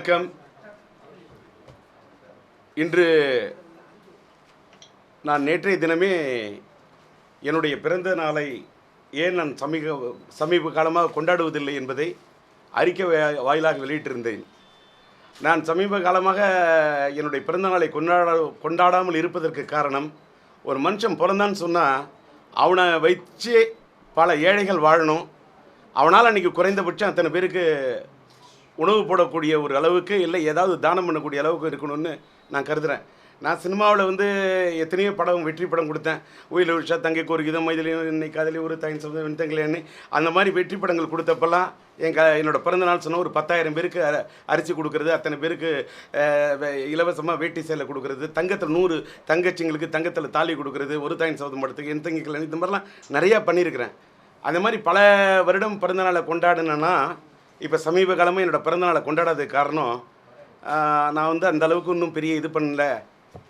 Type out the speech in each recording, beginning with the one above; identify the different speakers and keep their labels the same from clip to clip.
Speaker 1: வணக்கம். இன்று நான் நேற்றைய தினமே என்னுடைய பிறந்த நாளை ஏன் நான் சமீப காலமாக கொண்டாடுவதில்லை என்பதை அறிக்கை வாயிலாக வெளியிட்டிருந்தேன். நான் சமீப காலமாக என்னுடைய பிறந்த நாளை கொண்டாடாமல் இருப்பதற்கு காரணம், ஒரு மனுஷன் பிறந்தான்னு சொன்னால் அவனை வச்சு பல ஏழைகள் வாழணும். அவனால் அன்றைக்கி குறைந்தபட்சம் அத்தனை பேருக்கு உணவு போடக்கூடிய ஒரு அளவுக்கு, இல்லை ஏதாவது தானம் பண்ணக்கூடிய அளவுக்கு இருக்கணும்னு நான் கருதுகிறேன். நான் சினிமாவில் எத்தனையோ படம், வெற்றி படம் கொடுத்தேன். உயிர் உஷா, தங்கைக்கு ஒரு கீதம், மைதிலையும் இன்னைக்கு காதலி ஒரு தாயின் சொந்த வெண்தங்களேன்னு அந்த மாதிரி வெற்றி படங்கள் கொடுத்தப்பெல்லாம் என்னோடய பிறந்தநாள் சொன்னால் ஒரு 10,000 பேருக்கு அரிசி கொடுக்குறது, அத்தனை பேருக்கு இலவசமாக வேட்டி சேலை கொடுக்குறது, தங்கத்தில் 100 தங்கச்சிங்களுக்கு தங்கத்தில் தாலி கொடுக்குறது, ஒரு தாயின் சௌதம் படத்துக்கு என் தங்கி கல்யாணம், இந்த மாதிரிலாம் நிறையா பண்ணியிருக்கிறேன். அந்த மாதிரி பல வருடம் பிறந்தநாளை கொண்டாடினேன்னா, இப்போ சமீப காலமாக என்னோடய பிறந்தநாளை கொண்டாடாததுக்கு காரணம், நான் அந்த அளவுக்கு இன்னும் பெரிய இது பண்ணல,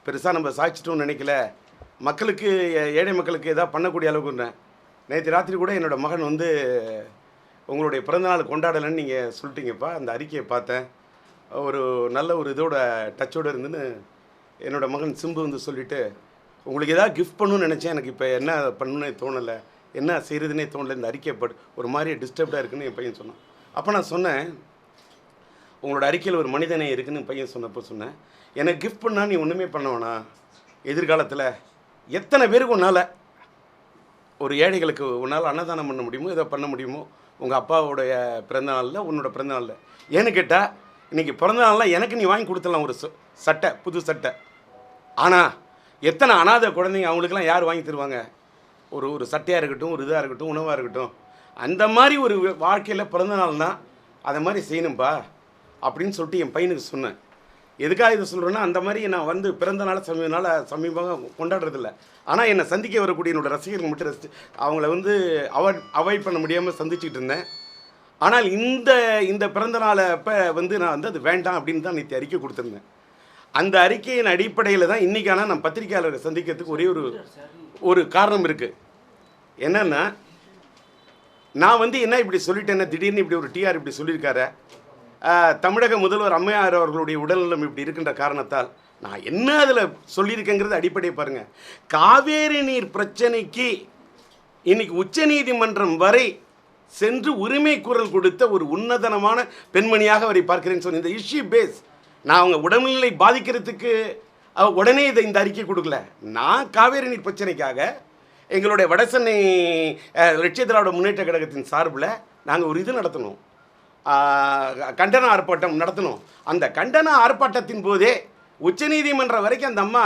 Speaker 1: பெருசாக நம்ம சாய்ச்சிட்டோம்னு நினைக்கல, மக்களுக்கு ஏழை மக்களுக்கு எதாவது பண்ணக்கூடிய அளவுக்குன்றேன். நேற்று ராத்திரி கூட என்னோடய மகன் உங்களுடைய பிறந்தநாள் கொண்டாடலைன்னு நீங்கள் சொல்லிட்டீங்கப்பா, அந்த அறிக்கையை பார்த்தேன், ஒரு நல்ல ஒரு இதோட டச்சோடு இருந்துன்னு என்னோடய மகன் சிம்பு சொல்லிவிட்டு, உங்களுக்கு எதாவது கிஃப்ட் பண்ணணும்னு நினச்சேன், எனக்கு இப்போ என்ன பண்ணணுன்னே தோணலை, என்ன செய்கிறதுனே தோணலை, இந்த அறிக்கையை ஒரு மாதிரி டிஸ்டர்ப்டாக இருக்குன்னு என் பையன் சொன்னான். அப்போ நான் சொன்னேன், உங்களோட அறிக்கையில் ஒரு மனிதனே இருக்குன்னு பையன் சொன்னேன், எனக்கு கிஃப்ட் பண்ணால் நீ ஒன்றுமே பண்ண வேணாம், எதிர்காலத்தில் எத்தனை பேருக்கு உன்னால், ஒரு ஏழைகளுக்கு உன்னால் அன்னதானம் பண்ண முடியுமோ, இதை பண்ண முடியுமோ, உங்கள் அப்பாவோடைய பிறந்தநாளில், உன்னோட பிறந்தநாளில். ஏன்னு கேட்டால், இன்றைக்கி பிறந்தநாளில் எனக்கு நீ வாங்கி கொடுத்துடலாம் ஒரு சட்டை, புது சட்டை. ஆனால் எத்தனை அனாதை குழந்தைங்க, அவங்களுக்கெல்லாம் யார் வாங்கி தருவாங்க? ஒரு சட்டையாக இருக்கட்டும், ஒரு இதாக இருக்கட்டும், உணவாக இருக்கட்டும். அந்த மாதிரி ஒரு வாழ்க்கையில் பிறந்தநாள்னா அதை மாதிரி செய்யணும்பா அப்படின்னு சொல்லிட்டு என் பையனுக்கு சொன்னேன். எதுக்காக இதை சொல்கிறேன்னா, அந்த மாதிரி நான் பிறந்தநாளை சமீபமாக கொண்டாடுறதில்ல. ஆனால் என்னை சந்திக்க வரக்கூடிய என்னோடய ரசிகர்கள் மட்டும் அவங்கள அவாய்ட் பண்ண முடியாமல் சந்திச்சுக்கிட்டு இருந்தேன். ஆனால் இந்த பிறந்தநாளை அப்போ நான் அது வேண்டாம் அப்படின்னு தான் நேற்று அறிக்கை கொடுத்துருந்தேன். அந்த அறிக்கையின் அடிப்படையில் தான் இன்றைக்கான நான் பத்திரிகையாளரை சந்திக்கிறதுக்கு ஒரே ஒரு காரணம் இருக்குது. என்னென்னா, நான் என்ன இப்படி சொல்லிட்டேன்னா, திடீர்னு இப்படி ஒரு டிஆர் இப்படி சொல்லியிருக்காரு, தமிழக முதல்வர் அம்மையார் அவர்களுடைய உடல்நலம் இப்படி இருக்கின்ற காரணத்தால் நான் என்ன அதில் சொல்லியிருக்கேங்கிறது அடிப்படையை பாருங்கள். காவேரி நீர் பிரச்சனைக்கு இன்னைக்கு உச்சநீதிமன்றம் வரை சென்று உரிமை குரல் கொடுத்த ஒரு உன்னதனமான பெண்மணியாக அவரை பார்க்கிறேன்னு சொன்ன இந்த இஷ்யூ பேஸ், நான் அவங்க உடல்நிலை பாதிக்கிறதுக்கு உடனே இந்த அறிக்கை கொடுக்கல. நான் காவேரி நீர் பிரச்சனைக்காக எங்களுடைய வடசென்னை லட்சிய திராவிட முன்னேற்ற கழகத்தின் சார்பில் நாங்கள் ஒரு இது நடத்தணும், கண்டன ஆர்ப்பாட்டம் நடத்தணும். அந்த கண்டன ஆர்ப்பாட்டத்தின் போதே உச்சநீதிமன்றம் வரைக்கும் அந்த அம்மா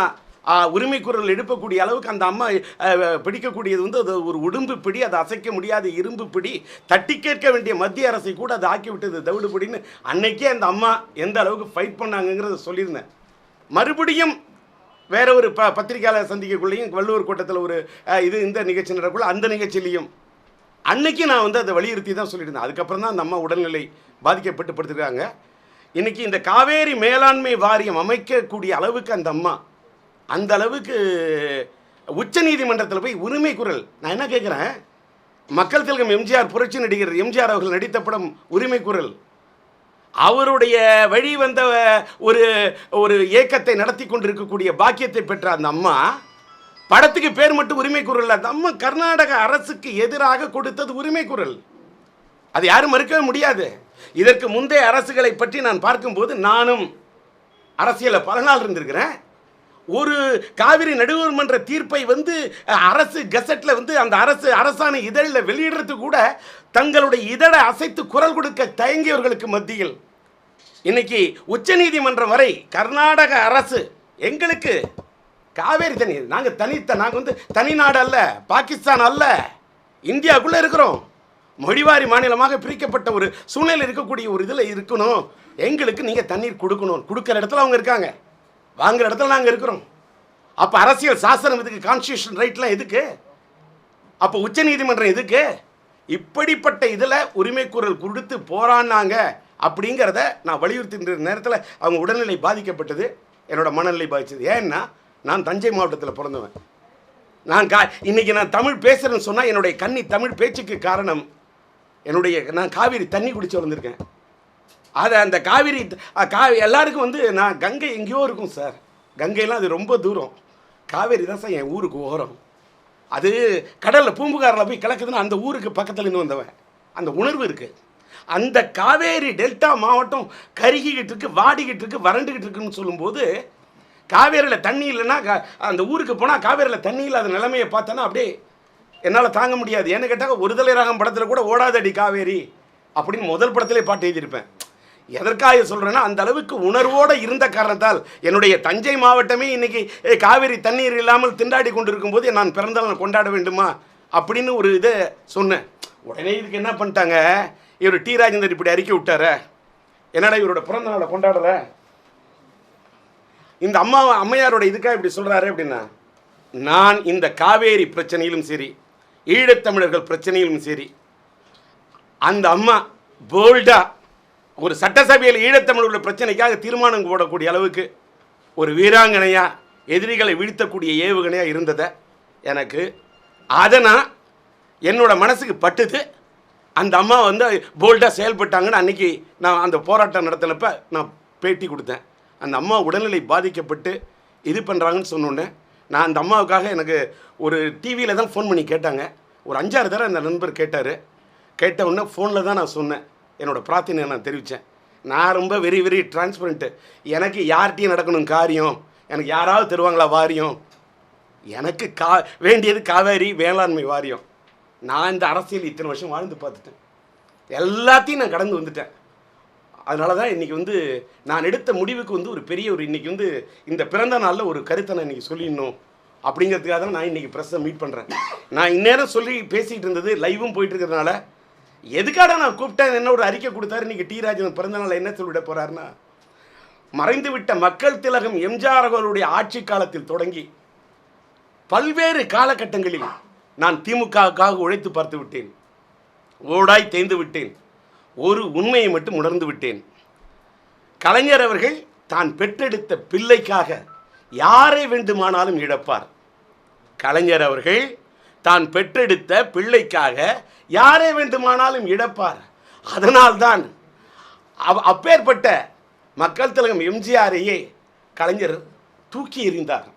Speaker 1: உரிமை குரல் எழுப்பக்கூடிய அளவுக்கு அந்த அம்மா பிடிக்கக்கூடியது அது ஒரு உடும்பு பிடி, அதை அசைக்க முடியாத இரும்பு பிடி, தட்டி கேட்க வேண்டிய மத்திய அரசை கூட அதை ஆக்கி விட்டது தவிடு பிடின்னு அன்னைக்கே அந்த அம்மா எந்த அளவுக்கு ஃபைட் பண்ணாங்கங்கிறத சொல்லியிருந்தேன். மறுபடியும் வேற ஒரு பத்திரிகையாளர் சந்திக்கக்குள்ளேயும் வள்ளுவர் கூட்டத்தில் இந்த நிகழ்ச்சி நடக்குள்ள அந்த நிகழ்ச்சியிலையும் அன்னைக்கு நான் அதை வலியுறுத்தி தான் சொல்லியிருந்தேன். அதுக்கப்புறம் தான் அந்த அம்மா உடல்நிலை பாதிக்கப்பட்டு படுத்துருக்காங்க. இன்றைக்கி இந்த காவேரி மேலாண்மை வாரியம் அமைக்கக்கூடிய அளவுக்கு அந்த அம்மா அந்த அளவுக்கு உச்ச நீதிமன்றத்தில் போய் உரிமை குரல், நான் என்ன கேட்குறேன், மக்கள் திலகம் எம்ஜிஆர், புரட்சி நடிகர் எம்ஜிஆர் அவர்கள் நடித்த படம் உரிமை குரல், அவருடைய வழி வந்த ஒரு இயக்கத்தை நடத்தி கொண்டிருக்கக்கூடிய பாக்கியத்தை பெற்ற அந்த அம்மா படத்துக்கு பேர் மட்டும் உரிமை குரல். அந்த அம்மா கர்நாடக அரசுக்கு எதிராக கொடுத்தது உரிமை குரல், அது யாரும் மறுக்கவே முடியாது. இதற்கு முந்தைய அரசுகளை பற்றி நான் பார்க்கும்போது நானும் அரசியலில் பல நாள் இருந்திருக்கிறேன். ஒரு காவிரி நடுவர் மன்ற தீர்ப்பை அரசு கெசட்டில் அந்த அரசாணை இதழில் வெளியிடுறதுக்கு கூட தங்களுடைய இதழை அசைத்து குரல் கொடுக்க தயங்கியவர்களுக்கு மத்தியில் இன்னைக்கு உச்சநீதிமன்றம் வரை கர்நாடக அரசு எங்களுக்கு காவேரி தனி, நாங்கள் தனி நாடு அல்ல, பாகிஸ்தான் அல்ல, இந்தியாவுக்குள்ளே இருக்கிறோம், மொழிவாரி மாநிலமாக பிரிக்கப்பட்ட ஒரு சூழ்நிலை இருக்கக்கூடிய ஒரு இதில் இருக்கணும், எங்களுக்கு நீங்கள் தண்ணீர் கொடுக்கணும், கொடுக்குற இடத்துல அவங்க இருக்காங்க, வாங்குற இடத்துல நாங்கள் இருக்கிறோம். அப்போ அரசியல் சாசனம் எதுக்கு, கான்ஸ்டியூஷன் ரைட்லாம் எதுக்கு, அப்போ உச்சநீதிமன்றம் எதுக்கு? இப்படிப்பட்ட இதில் உரிமை குரல் கொடுத்து போராடினாங்க அப்படிங்கிறத நான் வலியுறுத்துகின்ற நேரத்தில் அவங்க உடல்நிலை பாதிக்கப்பட்டது, என்னோட மனநிலை பாதித்தது. ஏன்னா நான் தஞ்சை மாவட்டத்தில் பிறந்தவன். இன்னைக்கு நான் தமிழ் பேசுகிறேன்னு சொன்னால் என்னுடைய தமிழ் பேச்சுக்கு காரணம் நான் காவேரி தண்ணி குடிச்சு வந்திருக்கேன். அதை அந்த காவிரி எல்லாருக்கும் வந்து நான் கங்கை எங்கேயோ இருக்கும் சார், கங்கையெல்லாம் அது ரொம்ப தூரம், காவேரி தான் சார் என் ஊருக்கு ஓரம். அது கடலில் பூம்புகாரில் போய் கிடக்குதுன்னு அந்த ஊருக்கு பக்கத்தில் இருந்து வந்தவன், அந்த உணர்வு இருக்குது. அந்த காவேரி டெல்டா மாவட்டம் கருகிக்கிட்டு இருக்கு, வாடிக்கிட்டு இருக்கு, வறண்டுக்கிட்டு இருக்குன்னு சொல்லும்போது, காவேரியில் தண்ணி இல்லைன்னா அந்த ஊருக்கு போனால் காவேரியில் தண்ணி இல்லாத நிலைமையை பார்த்தோன்னா அப்படியே என்னால் தாங்க முடியாது. ஏன்னு கேட்டால் ஒரு தலை ராகம் படத்தில் கூட ஓடாதடி காவேரி அப்படின்னு முதல் படத்திலே பாட்டு எழுதியிருப்பேன். எதற்காக சொல்கிறேன்னா, அந்த அளவுக்கு உணர்வோடு இருந்த காரணத்தால் என்னுடைய தஞ்சை மாவட்டமே இன்றைக்கி காவேரி தண்ணீர் இல்லாமல் திண்டாடி கொண்டு இருக்கும்போது நான் பிறந்தால் கொண்டாட வேண்டுமா அப்படின்னு ஒரு இதை சொன்னேன். உடனே இதுக்கு என்ன பண்ணிட்டாங்க, இவர் டி ராஜேந்தர் இப்படி அறிக்கை விட்டார, என்னடா இவரோட பிறந்த நாளை கொண்டாடலை, இந்த அம்மையாரோட இதுக்காக இப்படி சொல்கிறாரு அப்படின்னா, நான் இந்த காவேரி பிரச்சனையிலும் சரி, ஈழத்தமிழர்கள் பிரச்சனையிலும் சரி, அந்த அம்மா போல்டா ஒரு சட்டசபையில் ஈழத்தமிழர்கள் பிரச்சனைக்காக தீர்மானம் போடக்கூடிய அளவுக்கு ஒரு வீராங்கனையா, எதிரிகளை வீழ்த்தக்கூடிய ஏவுகணையாக இருந்ததை எனக்கு அதை நான் என்னோட மனசுக்கு பட்டுது. அந்த அம்மா வந்து போல்டாக செயல்பட்டாங்கன்னு அன்றைக்கி நான் அந்த போராட்டம் நடத்தினப்ப நான் பேட்டி கொடுத்தேன். அந்த அம்மா உடல்நிலை பாதிக்கப்பட்டு இது பண்ணுறாங்கன்னு சொன்னோன்னே நான் அந்த அம்மாவுக்காக எனக்கு ஒரு டிவியில் தான் ஃபோன் பண்ணி கேட்டாங்க. ஒரு 5-6 தடவை அந்த நண்பர் கேட்டார். கேட்ட உடனே ஃபோனில் தான் நான் சொன்னேன், என்னோடய பிரார்த்தனையை நான் தெரிவித்தேன். நான் ரொம்ப வெரி வெரி டிரான்ஸ்பரண்ட்டு. எனக்கு யார்கிட்டையும் நடக்கணும் காரியம், எனக்கு யாராவது தருவாங்களா வாரியம், எனக்கு வேண்டியது காவேரி வேளாண்மை வாரியம். நான் இந்த அரசியல் இத்தனை வருஷம் வாழ்ந்து பார்த்துட்டேன், எல்லாத்தையும் நான் கடந்து வந்துட்டேன். அதனால தான் இன்றைக்கி வந்து நான் எடுத்த முடிவுக்கு வந்து ஒரு பெரிய ஒரு இன்றைக்கி வந்து இந்த பிறந்த நாளில் ஒரு கருத்தை நான் இன்றைக்கி சொல்லிடணும் அப்படிங்கிறதுக்காக தான் நான் இன்றைக்கி ப்ரெஸ்ஸை மீட் பண்ணுறேன். நான் இந்நேரம் சொல்லி பேசிகிட்டு இருந்தது லைவும் போயிட்டு இருக்கிறதுனால எதுக்காக நான் கூப்பிட்டேன், என்ன ஒரு அறிக்கை கொடுத்தாரு. இன்றைக்கி டி ராஜன் பிறந்த நாளில் என்ன சொல்லிவிட போகிறாருன்னா, மறைந்துவிட்ட மக்கள் திலகம் எம்ஜிஆர் அவர்களுடைய ஆட்சி காலத்தில் தொடங்கி பல்வேறு காலகட்டங்களில் நான் திமுகவுக்காக உழைத்து பார்த்து விட்டேன், ஓடாய் தேய்ந்து விட்டேன். ஒரு உண்மையை மட்டும் உணர்ந்து விட்டேன், கலைஞர் அவர்கள் தான் பெற்றெடுத்த பிள்ளைக்காக யாரை வேண்டுமானாலும் இழப்பார். கலைஞர் அவர்கள் தான் பெற்றெடுத்த பிள்ளைக்காக யாரை வேண்டுமானாலும் இழப்பார். அதனால்தான் அப்பேற்பட்ட மக்கள் திலகம் எம்ஜிஆரையே கலைஞர் தூக்கி எறிந்தார்.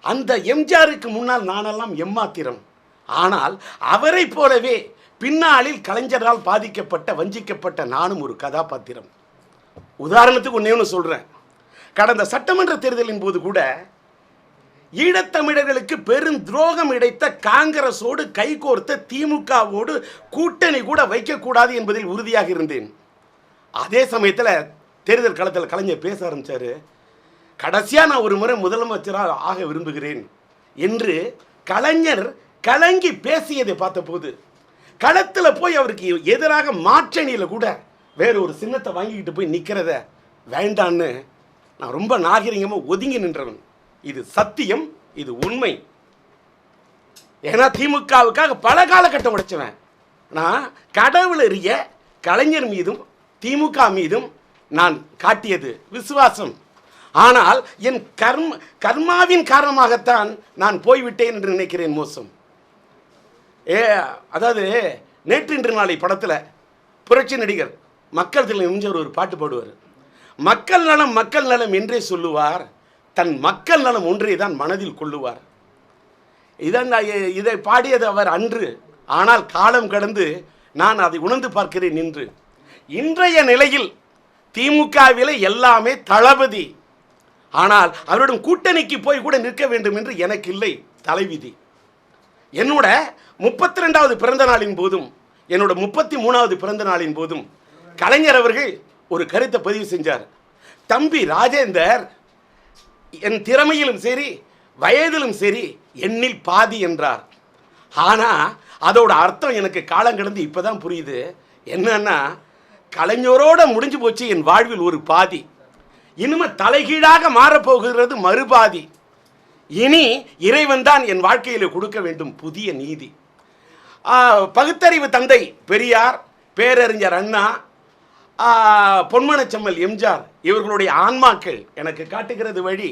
Speaker 1: அந்த எம்ஜிஆருக்கு முன்னால் நானெல்லாம் எம்மாத்திரம். ஆனால் அவரை போலவே பின்னாளில் கலைஞரால் பாதிக்கப்பட்ட வஞ்சிக்கப்பட்ட நானும் ஒரு கதாபாத்திரம். உதாரணத்துக்கு ஒன்று சொல்கிறேன். கடந்த சட்டமன்ற தேர்தலின் போது கூட ஈழத்தமிழர்களுக்கு பெரும் துரோகம் இழைத்த காங்கிரஸோடு கைகோர்த்த திமுகவோடு கூட்டணி கூட வைக்கக்கூடாது என்பதில் உறுதியாக இருந்தேன். அதே சமயத்தில் தேர்தல் களத்தில் கலைஞர் பேச ஆரம்பித்தார். கடைசியாக நான் ஒரு முறை முதலமைச்சராக ஆக விரும்புகிறேன் என்று கலைஞர் கலங்கி பேசியதை பார்த்தபோது, களத்தில் போய் அவருக்கு எதிராக மாற்றணியில் கூட வேறு ஒரு சின்னத்தை வாங்கிக்கிட்டு போய் நிற்கிறத வேண்டான்னு நான் ரொம்ப நாகரிகமாக ஒதுங்கி நின்றவன். இது சத்தியம், இது உண்மை. ஏன்னா திமுகவுக்காக பல காலகட்டம் உடைச்சவன் நான். கடவுள் எறிய கலைஞர் மீதும் திமுக மீதும் நான் காட்டியது விசுவாசம். ஆனால் என் கர்மாவின் காரணமாகத்தான் நான் போய்விட்டேன் என்று நினைக்கிறேன். மோசம். அதாவது நேற்றின்று நாளை படத்தில் புரட்சி நடிகர் மக்கள் திலகம் எம்ஜிஆர் ஒரு பாட்டு பாடுவார். மக்கள் நலம் மக்கள் நலம் என்றே சொல்லுவார், தன் மக்கள் நலம் ஒன்றே தான் மனதில் கொள்ளுவார். இதை பாடியது அவர் அன்று. ஆனால் காலம் கடந்து நான் அதை உணர்ந்து பார்க்கிறேன் இன்று. இன்றைய நிலையில் திமுகவிலே எல்லாமே தளபதி. ஆனால் அவரிடம் கூட்டணிக்கு போய் கூட நிற்க வேண்டும் என்று எனக்கு இல்லை தலைவிதி. என்னோட 32வது பிறந்த நாளின் போதும் என்னோட 33வது பிறந்த நாளின் போதும் கலைஞர் அவர்கள் ஒரு கருத்தை பதிவு செஞ்சார். தம்பி ராஜேந்தர் என் திறமையிலும் சரி வயதிலும் சரி எண்ணில் பாதி என்றார். ஆனால் அதோட அர்த்தம் எனக்கு காலங்கடந்து இப்போதான் புரியுது. என்னன்னா, கலைஞரோட முடிஞ்சு போச்சு என் வாழ்வில் ஒரு பாதி, இனிமே தலைகீழாக மாறப்போகிறது மறுபாதி. இனி இறைவன் தான் என் வாழ்க்கையில் கொடுக்க வேண்டும் புதிய நீதி. பகுத்தறிவு தந்தை பெரியார், பேரறிஞர் அண்ணா, பொன்மனச்செம்மல் எம்ஜிஆர் இவர்களுடைய ஆன்மாக்கள் எனக்கு காட்டுகிறது வழி.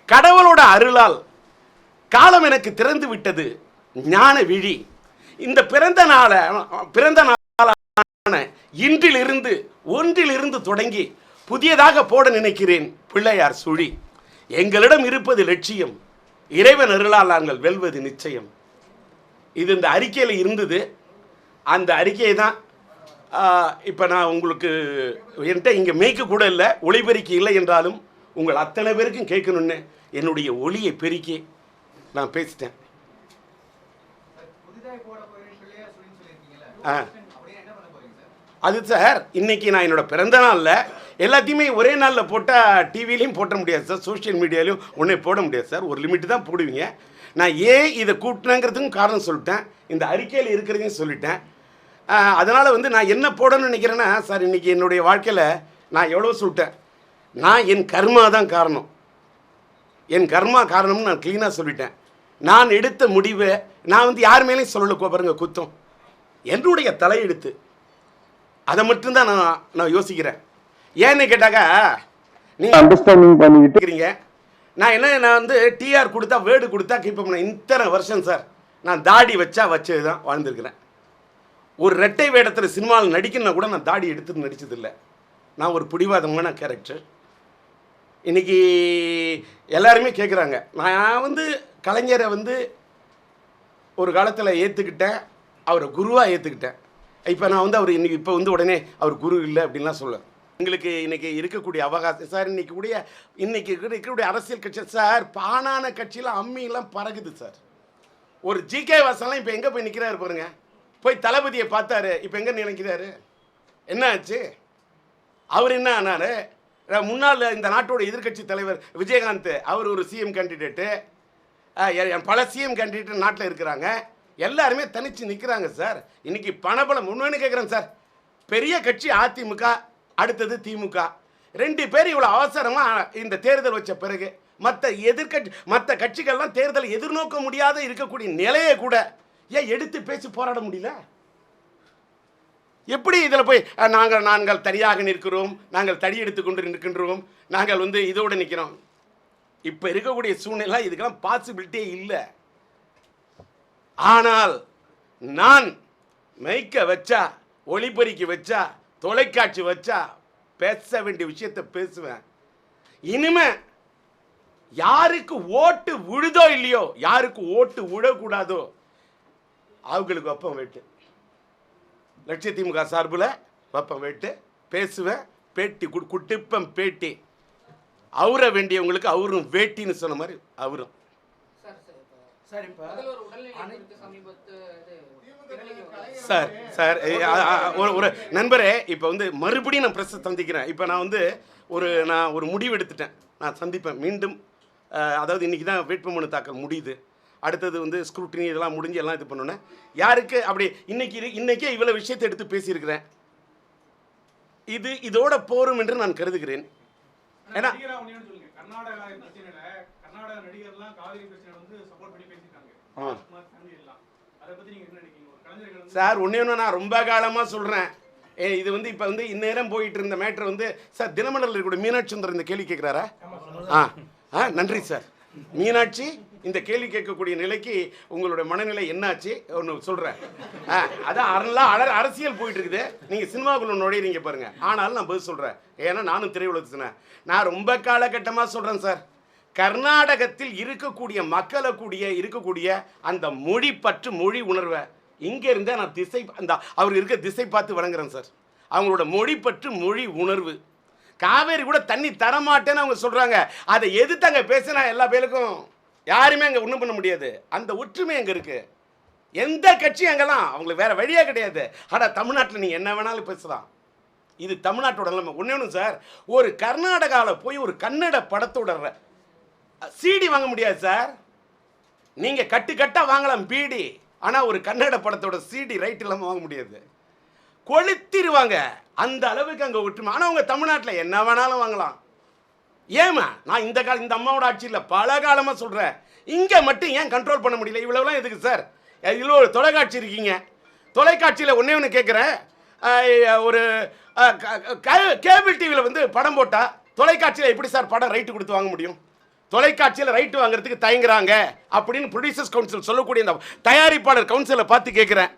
Speaker 1: கடவுளோட அருளால் காலம் எனக்கு திறந்து விட்டது ஞான விழி. இந்த பிறந்த நாள் இன்றிலிருந்து ஒன்றிலிருந்து தொடங்கி புதியதாக போட நினைக்கிறேன் பிள்ளையார் சுழி. எங்களிடம் இருப்பது லட்சியம், இறைவன் அருளால் நாங்கள் வெல்வது நிச்சயம். இது இந்த அறிக்கையில் இருந்தது. அந்த அறிக்கையை தான் இப்போ நான் உங்களுக்கு என்கிட்ட இங்கே மேய்க்க கூட இல்லை, ஒளிபெருக்கி இல்லை என்றாலும் உங்கள் அத்தனை பேருக்கும் கேட்கணுன்னு என்னுடைய ஒளியை பெருக்கி நான் பேசிட்டேன். அது சார், இன்னைக்கு நான் என்னோட பிறந்த நாளில் எல்லாத்தையுமே ஒரே நாளில் போட்டால் டிவிலையும் போட்ட முடியாது சார், சோஷியல் மீடியாலையும் ஒன்றே போட முடியாது சார், ஒரு லிமிட்டு தான் போடுவீங்க. நான் ஏன் இதை கூட்டினேங்கிறதுக்கும் காரணம் சொல்லிட்டேன், இந்த அறிக்கையில் இருக்கிறதையும் சொல்லிட்டேன். அதனால் வந்து நான் என்ன போடணும்னு நினைக்கிறேன்னா சார், இன்றைக்கி என்னுடைய வாழ்க்கையில் நான் எவ்வளோ சொல்லிட்டேன். நான் என் கர்மா தான் காரணம், என் கர்மா காரணம்னு நான் க்ளீனாக சொல்லிட்டேன். நான் எடுத்த முடிவை நான் வந்து யார் மேலேயும் சொல்லலை, பாருங்க குத்தம் என்னுடைய தலையெடுத்து, அதை மட்டும்தான் நான் யோசிக்கிறேன். ஏன்னு கேட்டாக்கா நீங்கள் அண்டர்ஸ்டாண்டிங் பண்ணிக்கிட்டுக்கிறீங்க. நான் வந்து டிஆர் கொடுத்தா வேர்டு கொடுத்தா கீப் பண்ண இத்தனை வருஷம் சார் நான் தாடி வச்சது தான் வாழ்ந்துருக்கிறேன். ஒரு ரெட்டை வேடத்தில் சினிமாவில் நடிக்கணும்னா கூட நான் தாடி எடுத்து நடித்ததில்லை. நான் ஒரு பிடிவாதமான கேரக்டர். இன்றைக்கி எல்லாருமே கேட்குறாங்க, நான் வந்து கலைஞரை வந்து ஒரு காலத்தில் ஏற்றுக்கிட்டேன், அவரை குருவாக ஏற்றுக்கிட்டேன். இப்போ நான் வந்து அவர் இன்னைக்கு இப்போ வந்து உடனே அவர் குரு இல்லை அப்படின்லாம் சொல்ல. எங்களுக்கு இன்றைக்கி இருக்கக்கூடிய அவகாசம் சார், இன்றைக்கி இருக்கக்கூடிய அரசியல் கட்சி சார், பானான கட்சியில் அம்மியெல்லாம் பறகுது சார். ஒரு ஜிகே வாசலாம் இப்போ எங்கே போய் நிற்கிறாரு பாருங்க, போய் தளபதியை பார்த்தாரு, இப்போ எங்கே நினைக்கிறாரு, என்ன ஆச்சு, அவர் என்ன ஆனார்? முன்னாள் இந்த நாட்டோட எதிர்கட்சி தலைவர் விஜயகாந்த், அவர் ஒரு சிஎம் கேண்டிடேட்டு, பல சிஎம் கேண்டிடேட் நாட்டில் இருக்கிறாங்க, எல்லாருமே தனிச்சு நிற்கிறாங்க சார். இன்னைக்கு பணபலம் ஒன்று கேட்குறேன் சார், பெரிய கட்சி அதிமுக, அடுத்தது திமுக, ரெண்டு பேர் இவ்வளோ அவசரமாக இந்த தேர்தல் வச்ச பிறகு மற்ற கட்சிகள்லாம் தேர்தலை எதிர்நோக்க முடியாத இருக்கக்கூடிய நிலையை கூட ஏன் எடுத்து பேசி போராட முடியல? எப்படி இதில் போய் நாங்கள் தனியாக நிற்கிறோம், நாங்கள் தடி எடுத்து கொண்டு நிற்கின்றோம், நாங்கள் வந்து இதோடு நிற்கிறோம்? இப்போ இருக்கக்கூடிய சூழ்நிலை இதுக்கெல்லாம் பாசிபிலிட்டியே இல்லை. ஆனால் நான் மைக்க வச்சா, ஒளிபெருக்கி வச்சா, தொலைக்காட்சி வச்சா பேச வேண்டிய விஷயத்தை பேசுவேன். இனிமே யாருக்கு ஓட்டு விழுதோ இல்லையோ, யாருக்கு ஓட்டு விழக்கூடாதோ அவங்களுக்கு வைப்பம் வெட்டு, லட்சிய திமுக சார்பில் வைப்பம் வெட்டு பேசுவேன், பேட்டி குட்டிப்பம் பேட்டி, அவர வேண்டியவங்களுக்கு அவரும் வேட்டின்னு சொன்ன மாதிரி அவரும். சார் சார் ஒரு நண்பரே, இப்போ வந்து மறுபடியும் நான் ப்ரெஸ்ஸை சந்திக்கிறேன். இப்போ நான் வந்து நான் ஒரு முடிவு எடுத்துட்டேன், நான் சந்திப்பேன் மீண்டும். அதாவது இன்றைக்கி தான் வேட்புமனு தாக்கல் முடியுது, அடுத்தது வந்து ஸ்க்ரூட்டினி இதெல்லாம் முடிஞ்சு எல்லாம் இது பண்ணோன்னே யாருக்கு அப்படி இன்னைக்கே இவ்வளோ விஷயத்தை எடுத்து பேசியிருக்கிறேன். இதோட போரும் என்று நான் கருதுகிறேன். ஏன்னா சார் ஒன்றே ஒன்று நான் ரொம்ப காலமாக சொல்கிறேன், இது வந்து இப்போ வந்து இந்நேரம் போயிட்டு இருந்த மேட்ரு வந்து சார், தினமலரில் இருக்கக்கூடிய மீனாட்சி சுந்தரம் இந்த கேள்வி கேட்குறாரா? நன்றி சார். மீனாட்சி இந்த கேள்வி கேட்கக்கூடிய நிலைக்கு உங்களுடைய மனநிலை என்னாச்சு ஒன்று சொல்கிறேன். அதான் அரசியல் போயிட்டு இருக்குது, நீங்கள் சினிமாக்குள்ள நுழையிறீங்க பாருங்கள். ஆனாலும் நான் பதில் சொல்கிறேன், ஏன்னா நானும் திரையுலகத்துனேன். நான் ரொம்ப காலகட்டமாக சொல்கிறேன் சார், கர்நாடகத்தில் இருக்கக்கூடிய அந்த மொழி பற்று, மொழி உணர்வை இங்கே இருந்தால் நான் அவர் இருக்க திசை பார்த்து வணங்குறேன் சார். அவங்களோட மொழி பற்று, மொழி உணர்வு. காவேரி கூட தண்ணி தரமாட்டேன்னு அவங்க சொல்கிறாங்க, அதை எதிர்த்தாங்க பேசினா எல்லா பேருக்கும் யாருமே அங்கே ஒன்றும் பண்ண முடியாது. அந்த ஒற்றுமை அங்கே இருக்குது. எந்த கட்சியும் அங்கெல்லாம் அவங்களுக்கு வேறு வழியாக கிடையாது. ஆனால் தமிழ்நாட்டில் நீங்கள் என்ன வேணாலும் பேசலாம். இது தமிழ்நாட்டோட நிலைமை. ஒன்று சார், ஒரு கர்நாடகாவில் போய் ஒரு கன்னட படத்தோட சிடி வாங்க முடியாது சார். நீங்கள் கட்டாக வாங்கலாம் பீடி, ஆனால் ஒரு கன்னட படத்தோட சிடி ரைட் இல்லாமல் வாங்க முடியாது, கொளுத்திடுவாங்க. அந்த அளவுக்கு அங்கே ஒற்றுமை. ஆனால் அவங்க தமிழ்நாட்டில் என்ன வேணாலும் வாங்கலாம். ஏமா நான் இந்த அம்மாவோட ஆட்சியில் பல காலமாக சொல்கிறேன், இங்கே மட்டும் ஏன் கண்ட்ரோல் பண்ண முடியல? இவ்வளோலாம் எதுக்கு சார்? இதில் ஒரு தொலைக்காட்சி இருக்கீங்க, தொலைக்காட்சியில் ஒன்று கேட்குறேன், ஒரு கேபிள் டிவியில் வந்து படம் போட்டால் தொலைக்காட்சியில் எப்படி சார் படம் ரைட்டு கொடுத்து வாங்க முடியும்? தொலைக்காட்சியில் ரைட்டு வாங்குறதுக்கு தயங்குறாங்க அப்படின்னு ப்ரொடியூசர்ஸ் கவுன்சில் சொல்லக்கூடிய இந்த தயாரிப்பாளர் கவுன்சிலை பார்த்து கேட்குறேன்,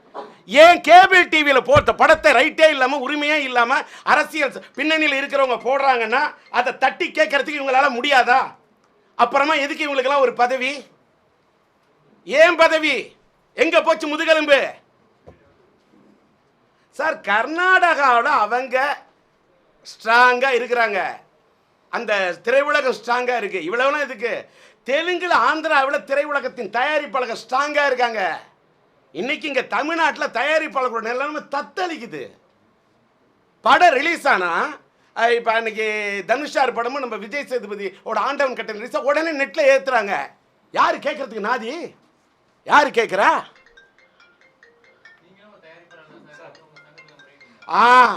Speaker 1: ஏன் கேபிள் டிவியில் போட்ட படத்தை ரைட்டே இல்லாமல் உரிமையே இல்லாமல் அரசியல் பின்னணியில் இருக்கிறவங்க போடுறாங்கன்னா அதை தட்டி கேட்கறதுக்கு இவங்களால முடியாதா? அப்புறமா எதுக்கு இவங்களுக்கெல்லாம் ஒரு பதவி? ஏன் பதவி? எங்க போச்சு முதுகெலும்பு? சார், கர்நாடகாவோட அவங்க ஸ்ட்ராங்கா இருக்கிறாங்க, அந்த திரையுலகம் ஸ்ட்ராங்கா இருக்கு. இவ்வளவுனா இதுக்கு தெலுங்குல ஆந்திராவில் திரையுலகத்தின் தயாரிப்பாளர்கள் ஸ்ட்ராங்கா இருக்காங்க. இன்னைக்கு இங்க தமிழ்நாட்டில் தயாரிப்பாளர்களோட நிலைமை தத்தளிக்குது. படம் ரிலீஸ் ஆனா இப்போ அன்னைக்கு தனுஷார் படமும் நம்ம விஜய் சேதுபதியோட ஆண்டவன் கட்ட ரிலீஸ் உடனே நெட்ல ஏத்துறாங்க. யாரு கேட்கறதுக்கு நாதி? யாரு கேட்கிறா?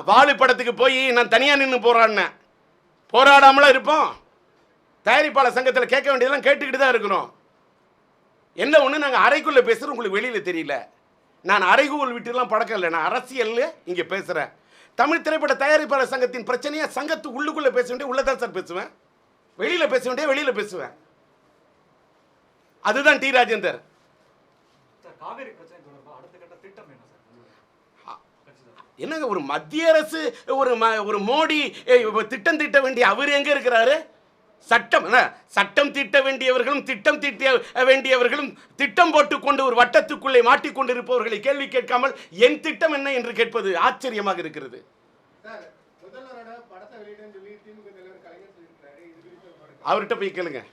Speaker 1: வாலு படத்துக்கு போய் நான் தனியா நின்று போராடாமல இருப்போம். தயாரிப்பாளர் சங்கத்தில் கேட்க வேண்டியதெல்லாம் கேட்டுக்கிட்டு தான் இருக்கிறோம். என்ன ஒன்று, நாங்கள் அறைக்குள்ளே பேசுகிறோம், உங்களுக்கு வெளியில் தெரியல. நான் அறைகூல் விட்டுலாம் பழக்கம் இல்லை, நான் அரசியல் இங்கே பேசுகிறேன். தமிழ் திரைப்பட தயாரிப்பாளர் சங்கத்தின் பிரச்சனையை சங்கத்து உள்ளுக்குள்ளே பேச வேண்டிய உள்ளதான் சார் பேசுவேன், வெளியில் பேச வேண்டிய வெளியில் பேசுவேன். அதுதான் டி ராஜேந்தர். என்னங்க ஒரு மத்திய அரசு ஒரு மோடி திட்டம் தீட்ட வேண்டிய அவர் எங்க இருக்கிறாரு? சட்டம் தீட்ட வேண்டியவர்களும் திட்டம் தீட்ட வேண்டியவர்களும் திட்டம் போட்டுக்கொண்டு ஒரு வட்டத்துக்குள்ளே மாட்டிக்கொண்டிருப்பவர்களை கேள்வி கேட்காமல் என் திட்டம் என்ன என்று கேட்பது ஆச்சரியமாக இருக்கிறது. அவர்கிட்ட போய் கேளுங்க.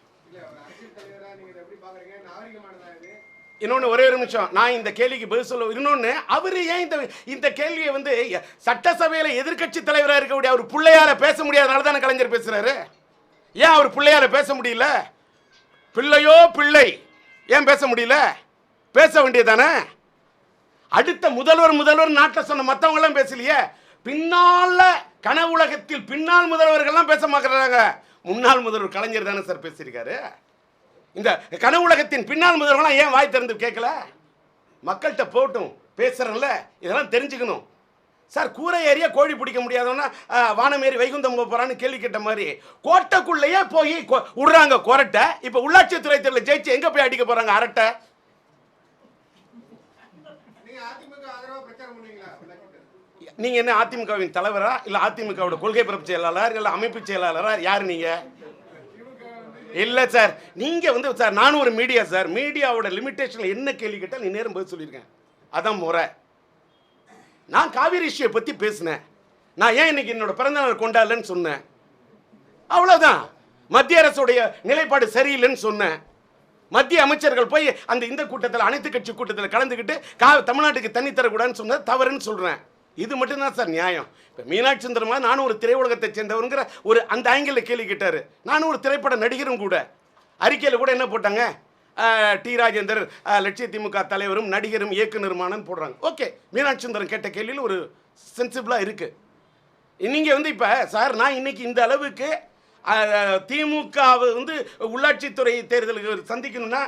Speaker 1: இன்னொன்று, ஒரே ஒரு நிமிஷம், நான் இந்த கேள்விக்கு பதில் சொல்ல. இன்னொன்று, அவர் ஏன் இந்த கேள்வியை சட்டசபையில் எதிர்கட்சி தலைவராக இருக்கக்கூடிய அவர் பிள்ளையால பேச முடியாதனால தானே கலைஞர் பேசுறாரு. ஏன் அவர் பிள்ளையால பேச முடியல? பிள்ளையோ பிள்ளை ஏன் பேச முடியல? பேச வேண்டியதானே. அடுத்த முதல்வர் நாட்டை சொன்ன மற்றவங்க எல்லாம் பேசலையே. பின்னால கனவுலகத்தில் பின்னால் முதல்வர்கள்லாம் பேச மாட்டாங்க. முன்னாள் முதல்வர் கலைஞர் தானே சார் பேசியிருக்காரு. இந்த கனவுலகத்தின் பின்னால் முதல்வர்கள்லாம் ஏன் வாய் திறந்து கேட்கல? மக்கள்கிட்ட போட்டும் பேசுறேன்ல, இதெல்லாம் தெரிஞ்சுக்கணும் சார். கூரை ஏறிய கோழி பிடிக்க முடியாதவனா வானமேறி வைகுந்தம் போறான்னு கேள்வி கேட்ட மாதிரி கோட்டைக்குள்ளேயே போய் விடுறாங்க கொரட்டை. இப்ப உள்ளாட்சித்துறை தேர்தலில் ஜெயிச்சு எங்க போய் அடிக்க போறாங்க அரட்டை? நீங்க என்ன அதிமுகவின் தலைவரா இல்ல அதிமுகவோட கொள்கை பரப்பு செயலாளர் இல்ல அமைப்பு செயலாளரா? யாரு நீங்க? இல்ல சார், நீங்க சார், நானும் ஒரு மீடியா சார். மீடியாவோட லிமிடேஷன்ல என்ன கேள்வி கேட்டால் நீ நேரம் பதில் சொல்லியிருக்கேன். அதான் முறை. நான் காவிரி இஷ்யூ பத்தி பேசினேன். நான் ஏன் இன்னைக்கு என்னோட பிறந்தநாள் கொண்டாடலன்னு சொன்னேன். அவ்வளவுதான். மத்திய அரசுடைய நிலைப்பாடு சரியில்லைன்னு சொன்னேன். மத்திய அமைச்சர்கள் போய் இந்த கூட்டத்தில் அனைத்து கட்சி கூட்டத்தில் கலந்துக்கிட்டு தமிழ்நாட்டுக்கு தண்ணி தரக்கூடாதுன்னு சொன்னது தவறுன்னு சொல்றேன். இது மட்டும்தான் சார் நியாயம். இப்போ மீனாட்சி சுந்தரமா நானும் ஒரு திரையுலகத்தை சேர்ந்தவருங்கிற ஒரு அந்த ஆங்கிள் கேள்வி கேட்டாரு. நானும் ஒரு திரைப்பட நடிகரும் கூட. அறிக்கையில் கூட என்ன போட்டாங்க? டி ராஜேந்தர் லட்சிய திமுக தலைவரும் நடிகரும் இயக்குனருமான போடுறாங்க. ஓகே, மீனாட்சி சுந்தரம் கேட்ட கேள்வியில் ஒரு சென்சிபிளாக இருக்கு. நீங்கள் இப்போ சார், நான் இன்னைக்கு இந்த அளவுக்கு திமுகவை உள்ளாட்சித்துறை தேர்தலுக்கு சந்திக்கணும்னா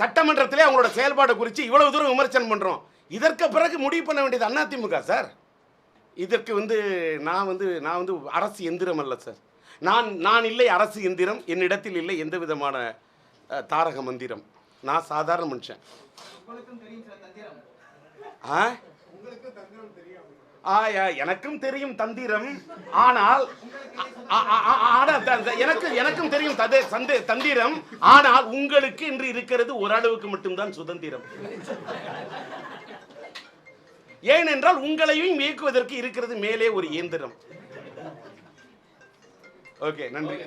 Speaker 1: சட்டமன்றத்திலே அவங்களோட செயல்பாடு குறித்து இவ்வளவு தூரம் விமர்சனம் பண்ணுறோம். இதற்கு பிறகு முடிவு பண்ண வேண்டியது அதிமுக சார். இதற்கு நான் அரசு எந்திரம் அல்ல சார். நான் இல்லை அரசு எந்திரம். என்னிடத்தில் இல்லை எந்த விதமான தாரக மந்திரம். நான் சாதாரண மனுஷன். எனக்கும் தெரியும் தந்திரம். ஆனால் எனக்கும் தெரியும் தந்திரம். ஆனால் உங்களுக்கு இன்று இருக்கிறது ஓரளவுக்கு மட்டும்தான் சுதந்திரம். ஏனென்றால் உங்களையும் இயக்குவதற்கு இருக்கிறது மேலே ஒரு இயந்திரம். ஓகே, நன்றி.